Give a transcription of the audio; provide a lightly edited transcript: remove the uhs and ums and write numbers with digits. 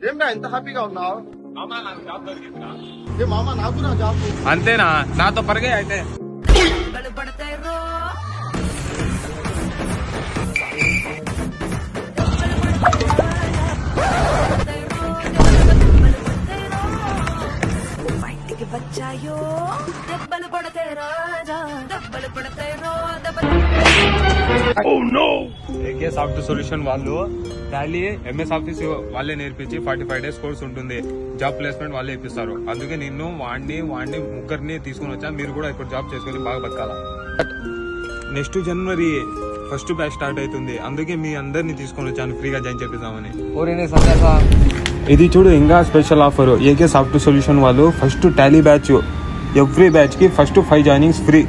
ఏమన్నా ఎంత హ్యాపీగా ఉన్నావు? ఏ మామ నాకు నా జాబ్ అంతేనా? నాతో పరిగే అయితే బయటికి వచ్చాయో దెబ్బలు పడతాయి రాజా, దెబ్బలు పడతాయి రో ఏకే సాఫ్ట్వేర్ సొల్యూషన్ వాళ్ళు టాలీ ఎంఎస్ ఆఫీస్ వాళ్ళే నేర్పించి 45 days కోర్స్ ఉంటుంది. జాబ్ ప్లేస్మెంట్ వాళ్ళే ఇప్పిస్తారు. అందుకే నిన్ను వాడిని ముగ్గురిని తీసుకుని వచ్చా. మీరు కూడా ఇప్పుడు జాబ్ చేసుకుని బాగా బతకాలా. నెక్స్ట్ జనవరి ఫస్ట్ బ్యాచ్ స్టార్ట్ అవుతుంది. అందుకే మీ అందరినీ తీసుకొని వచ్చాను ఫ్రీగా జాయిన్ చేపిద్దామని. ఇది చూడు ఇంకా special offer. AK software solution వాళ్ళు first Tally batch every batch కి ఫస్ట్ 5 జాయినింగ్స్ ఫ్రీ.